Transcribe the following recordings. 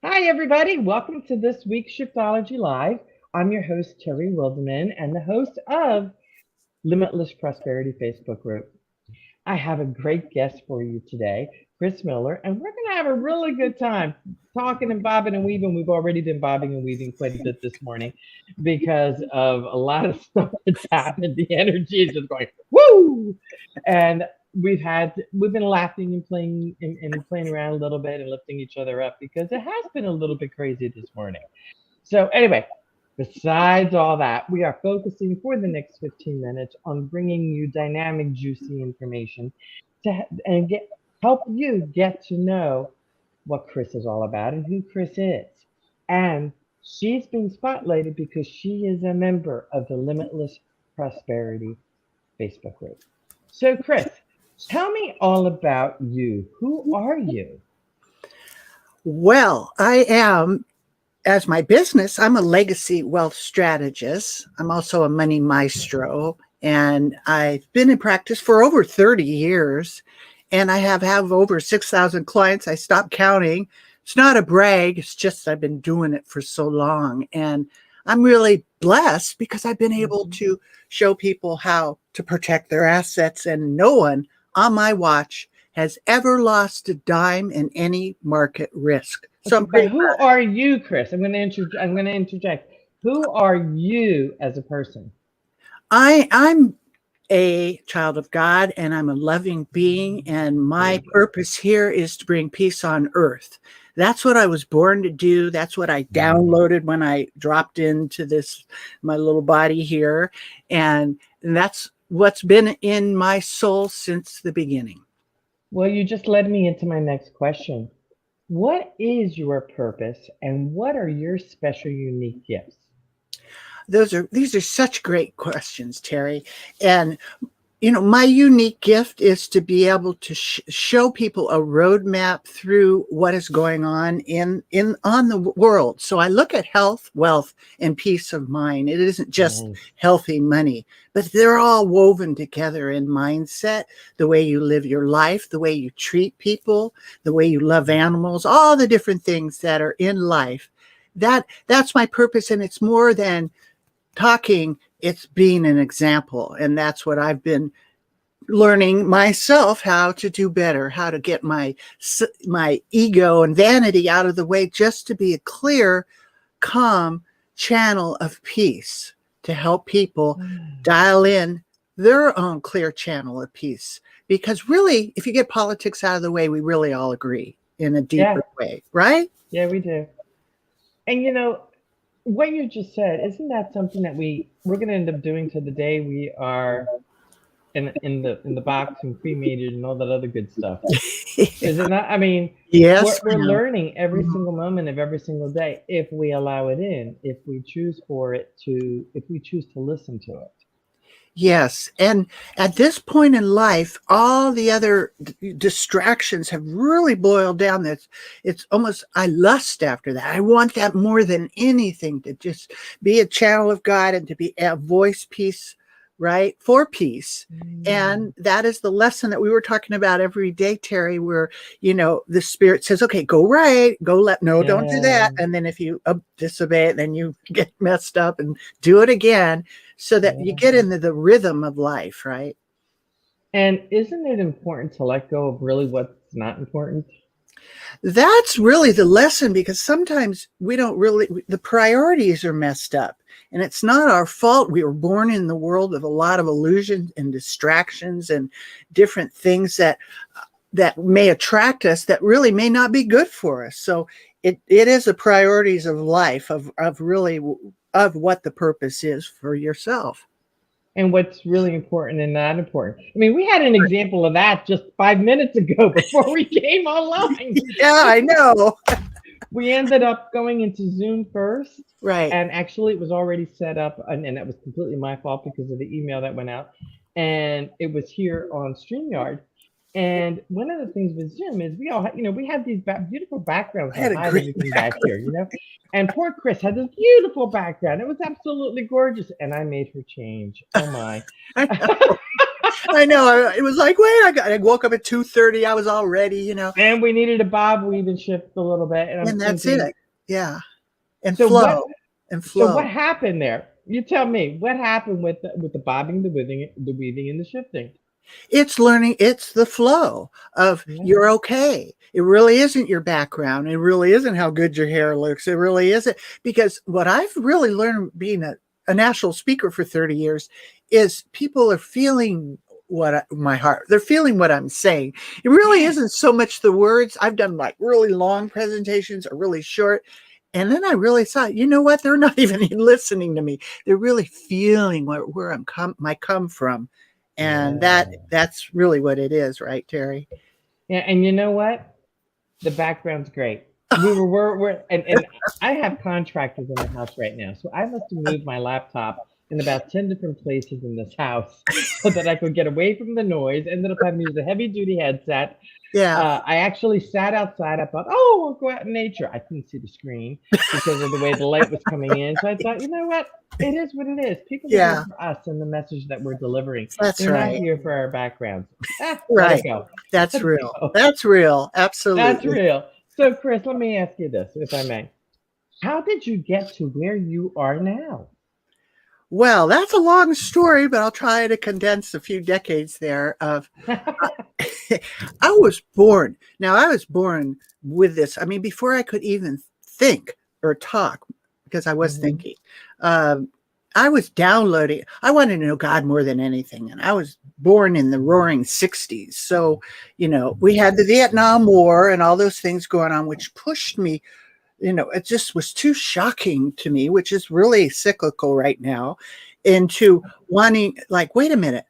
Hi, everybody. Welcome to this week's SHIFTology Live. I'm your host, Terry Wildemann, and the host of Limitless Prosperity Facebook group. I have a great guest for you today, Kris Miller, and we're going to have a really good time talking and bobbing and weaving. We've already been bobbing and weaving quite a bit this morning because of a lot of stuff that's happened. The energy is just going, woo! And we've been laughing and playing around a little bit and lifting each other up because it has been a little bit crazy this morning. So anyway, besides all that, we are focusing for the next 15 minutes on bringing you dynamic, juicy information and help you get to know what Kris is all about and who Kris is. And she's been spotlighted because she is a member of the Limitless Prosperity Facebook group. So, Kris, tell me all about you. Who are you? Well, I am, as my business, I'm a legacy wealth strategist. I'm also a money maestro, and I've been in practice for over 30 years, and I have over 6,000 clients. I stopped counting. It's not a brag. It's just I've been doing it for so long, and I'm really blessed because I've been able to show people how to protect their assets, and no one on my watch has ever lost a dime in any market risk. So I'm But who are you, Kris? I'm going to interject. Who are you as a person? I'm a child of God, and I'm a loving being, and my purpose here is to bring peace on earth. That's what I was born to do. That's what I downloaded when I dropped into my little body here, and that's what's been in my soul since the beginning. Well, you just led me into my next question. What is your purpose and what are your special, unique gifts? These are such great questions, Terry. And my unique gift is to be able to show people a roadmap through what is going on on the world. So I look at health, wealth, and peace of mind. It isn't just healthy money, but they're all woven together in mindset, the way you live your life, the way you treat people, the way you love animals, all the different things that are in life. That's my purpose, and it's more than talking, it's being an example. And that's what I've been learning myself, how to do better, how to get my ego and vanity out of the way, just to be a clear, calm channel of peace to help people dial in their own clear channel of peace. Because really, if you get politics out of the way, we really all agree in a deeper way, right? Yeah, we do. And what you just said, isn't that something that we're going to end up doing to the day we are in the box and cremated and all that other good stuff? Is it not? I mean, yes, we're learning every single moment of every single day if we allow it in, if we choose to listen to it. Yes. And at this point in life, all the other distractions have really boiled down. That it's almost, I lust after that. I want that more than anything, to just be a channel of God and to be a voice piece, right? For peace. And that is the lesson that we were talking about every day, Terry, where, the Spirit says, okay, go right, don't do that. And then if you disobey it, then you get messed up and do it again, so that you get into the rhythm of life, right? And isn't it important to let go of really what's not important? That's really the lesson, because sometimes the priorities are messed up, and it's not our fault. We were born in the world of a lot of illusions and distractions and different things that may attract us that really may not be good for us. So it is the priorities of life, of what the purpose is for yourself. And what's really important and not important. I mean, we had an example of that just 5 minutes ago before we came online. Yeah, I know. We ended up going into Zoom first. Right. And actually, it was already set up, and that was completely my fault because of the email that went out. And it was here on StreamYard. And one of the things with Zoom is we have these beautiful backgrounds that hide everything back here, And poor Kris had this beautiful background. It was absolutely gorgeous. And I made her change. Oh, my. I know. It was like, wait, I woke up at 2:30. I was all ready, And we needed a bob weave and shift a little bit. And I'm and that's thinking, it. Yeah. And so what? flow and So what flow. happened there? You tell me what happened with the bobbing, the weaving, and the shifting. It's learning. It's the flow of Yeah. you're okay. It really isn't your background. It really isn't how good your hair looks. It really isn't. Because what I've really learned being a national speaker for 30 years is people are feeling my heart. They're feeling what I'm saying. It really Yeah. isn't so much the words. I've done like really long presentations or really short. And then I really saw, you know what? They're not even listening to me. They're really feeling where I come from. And Yeah. that's really what it is, right, Terry? Yeah. And you know what? The background's great. We're and I have contractors in the house right now, so I must have moved my laptop in about 10 different places in this house so that I could get away from the noise. Ended up having to use a heavy duty headset. Yeah, I actually sat outside. I thought, oh, we'll go out in nature. I couldn't see the screen because of the way the light was coming in. So I thought, you know what? It is what it is. People are yeah, here for us and the message that we're delivering. that's They're not right. here for our backgrounds. Let Right. it go. That's Let it real. go. That's real. That's Absolutely. real. So, Kris, let me ask you this, if I may. How did you get to where you are now? Well, that's a long story, but I'll try to condense a few decades there of I was born. Now, I was born with this. I mean, before I could even think or talk, because I was Mhm. thinking, um, I was downloading. I wanted to know God more than anything. And I was born in the roaring 60s. So, we had the Vietnam War and all those things going on, which pushed me. It just was too shocking to me, which is really cyclical right now, into wanting, like, wait a minute,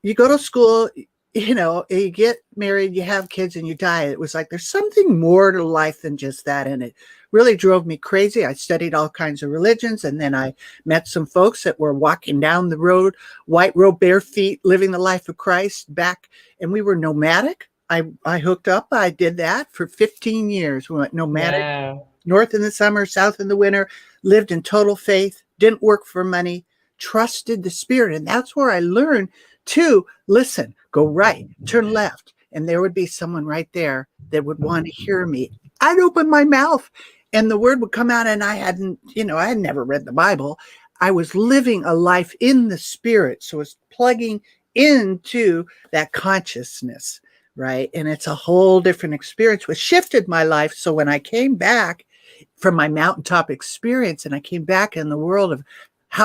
you go to school, you get married, you have kids, and you die. It was like there's something more to life than just that. And it really drove me crazy. I studied all kinds of religions, and then I met some folks that were walking down the road, white robe, bare feet, living the life of Christ back, and we were nomadic. I hooked up. I did that for 15 years. We went nomadic, Wow. north in the summer, south in the winter, lived in total faith, didn't work for money, trusted the Spirit. And that's where I learned to listen, go right, turn left. And there would be someone right there that would want to hear me. I'd open my mouth and the word would come out, and I had never read the Bible. I was living a life in the Spirit. So I was plugging into that consciousnness, right? And it's a whole different experience, which shifted my life. So when I came back from my mountaintop experience and I came back in the world of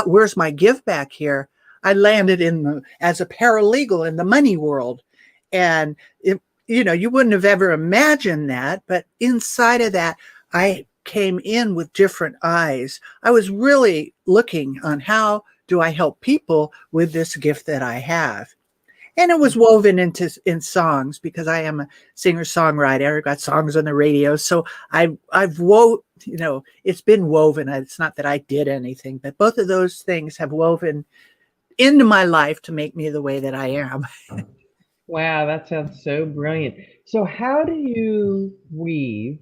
where's my give back here, I landed as a paralegal in the money world. And you wouldn't have ever imagined that, but inside of that, I came in with different eyes. I was really looking on how do I help people with this gift that I have. And it was woven in songs because I am a singer-songwriter. I got songs on the radio. So I've it's been woven. It's not that I did anything, but both of those things have woven into my life to make me the way that I am. Wow, that sounds so brilliant. So, how do you weave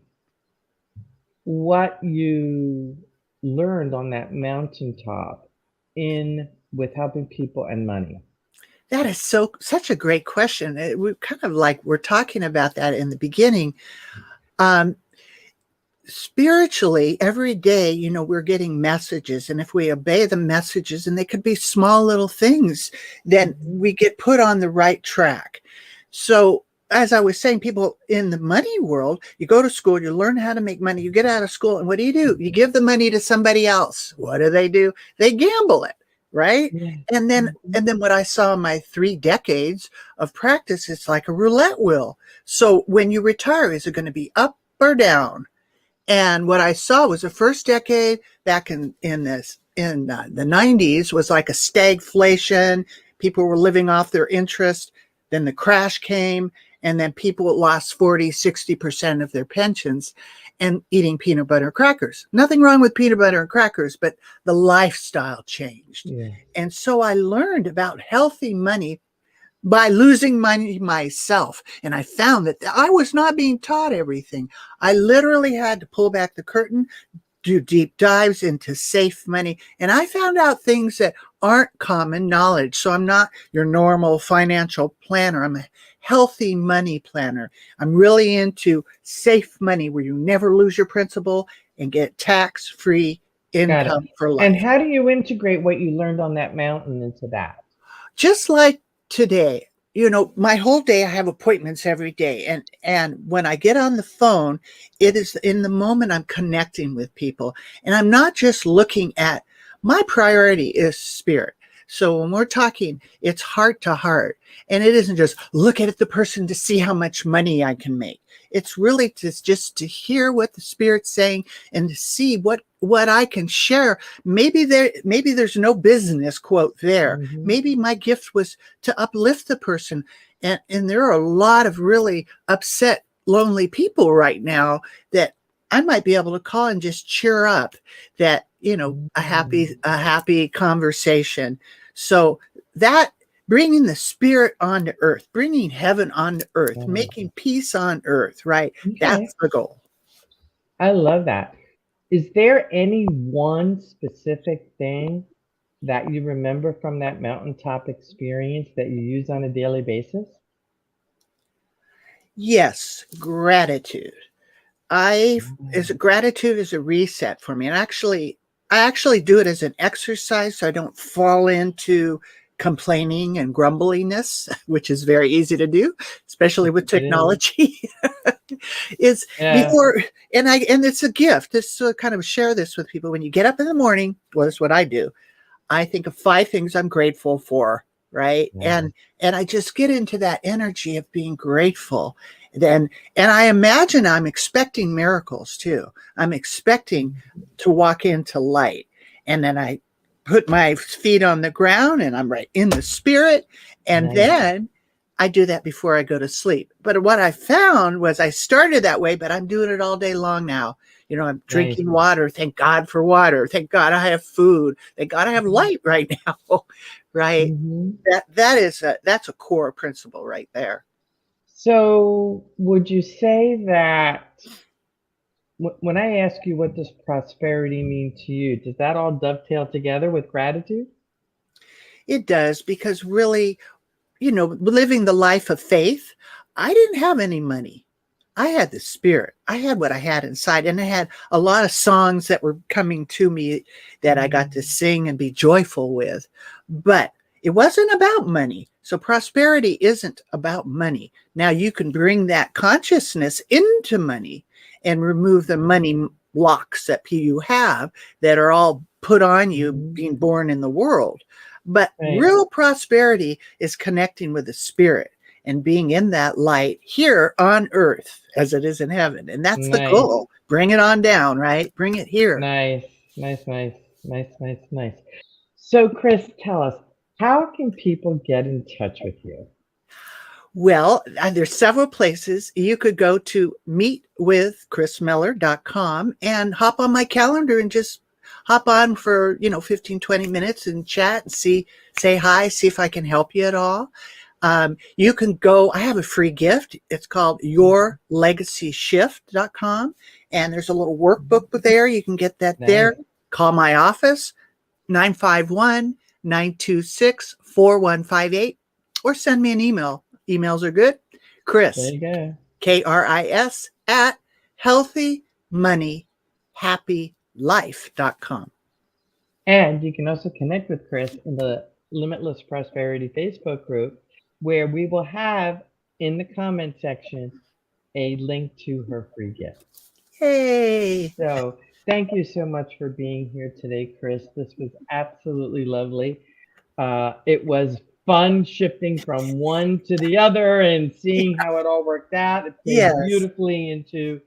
what you learned on that mountaintop in with helping people and money? That is such a great question. We kind of we're talking about that in the beginning. Spiritually, every day, we're getting messages. And if we obey the messages, and they could be small little things, then we get put on the right track. So as I was saying, people in the money world, you go to school, you learn how to make money, you get out of school, and what do? You give the money to somebody else. What do? They gamble it, right? Yeah. And then what I saw in my 3 decades of practice, it's like a roulette wheel. So when you retire, is it going to be up or down? And what I saw was the first decade back in the 90s was like a stagflation. People were living off their interest. Then the crash came, and then people lost 40, 60% of their pensions and eating peanut butter and crackers. Nothing wrong with peanut butter and crackers, but the lifestyle changed. Yeah. And so I learned about healthy money by losing money myself. And I found that I was not being taught everything. I literally had to pull back the curtain, do deep dives into safe money. And I found out things that aren't common knowledge. So I'm not your normal financial planner. I'm a healthy money planner. I'm really into safe money where you never lose your principal and get tax-free Got it. income for And life. how do you integrate what you learned on that mountain into that? Just like today, my whole day I have appointments every day, and when I get on the phone, it is in the moment I'm connecting with people, and I'm not just looking at, my priority is spirit. So when we're talking, it's heart to heart, and it isn't just look at the person to see how much money I can make. It's really just to hear what the spirit's saying and to see what I can share. Maybe there's no business quote there. Mm-hmm. Maybe my gift was to uplift the person. And there are a lot of really upset, lonely people right now that I might be able to call and just cheer up, that, a happy conversation. So that, bringing the spirit onto earth, bringing heaven onto earth, Yeah. making peace on earth, right? Okay. That's the goal. I love that. Is there any one specific thing that you remember from that mountaintop experience that you use on a daily basis? Yes, gratitude. Gratitude is a reset for me. And I actually do it as an exercise so I don't fall into complaining and grumbliness, which is very easy to do, especially with technology. Is before, and it's a gift. This to kind of share this with people. When you get up in the morning, well, that's what I do. I think of 5 things I'm grateful for, right? Yeah. And I just get into that energy of being grateful. And I imagine I'm expecting miracles too. I'm expecting to walk into light. And then I put my feet on the ground and I'm right in the spirit. And Nice. then I do that before I go to sleep. But what I found was I started that way, but I'm doing it all day long now. I'm drinking water. Thank God for water. Thank God I have food. Thank God I have light right now. Right. Mm-hmm. That's a core principle right there. So would you say that when I ask you what does prosperity mean to you, does that all dovetail together with gratitude? It does, because really, living the life of faith, I didn't have any money. I had the spirit. I had what I had inside. And I had a lot of songs that were coming to me that I got to sing and be joyful with. But it wasn't about money. So prosperity isn't about money. Now you can bring that consciousness into money and remove the money blocks that you have that are all put on you being born in the world. But real prosperity is connecting with the spirit and being in that light here on earth as it is in heaven. And that's the goal. Bring it on down, right? Bring it here. Nice. So Kris, tell us, how can people get in touch with you? Well, there's several places. You could go to meetwithkrismiller.com and hop on my calendar and just hop on for 15, 20 minutes and chat and say hi, see if I can help you at all. You can go, I have a free gift. It's called yourlegacyshift.com. And there's a little workbook there. You can get that there. Call my office, 951-926-4158, or send me an email. Emails are good. Kris, there you go. Kris at healthymoneyhappylife.com. And you can also connect with Kris in the Limitless Prosperity Facebook group, where we will have in the comment section a link to her free gift. Hey. So thank you so much for being here today, Kris. This was absolutely lovely. It was fun shifting from one to the other and seeing how it all worked out. It played beautifully into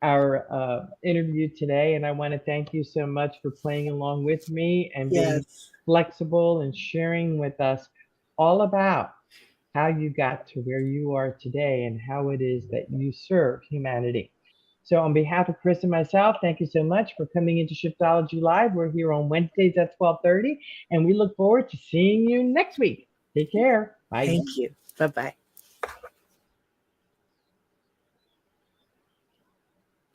our interview today. And I want to thank you so much for playing along with me and being flexible and sharing with us all about how you got to where you are today and how it is that you serve humanity. So on behalf of Kris and myself, thank you so much for coming into SHIFTology Live. We're here on Wednesdays at 12:30, and we look forward to seeing you next week. Take care. Bye. Thank you. Bye-bye.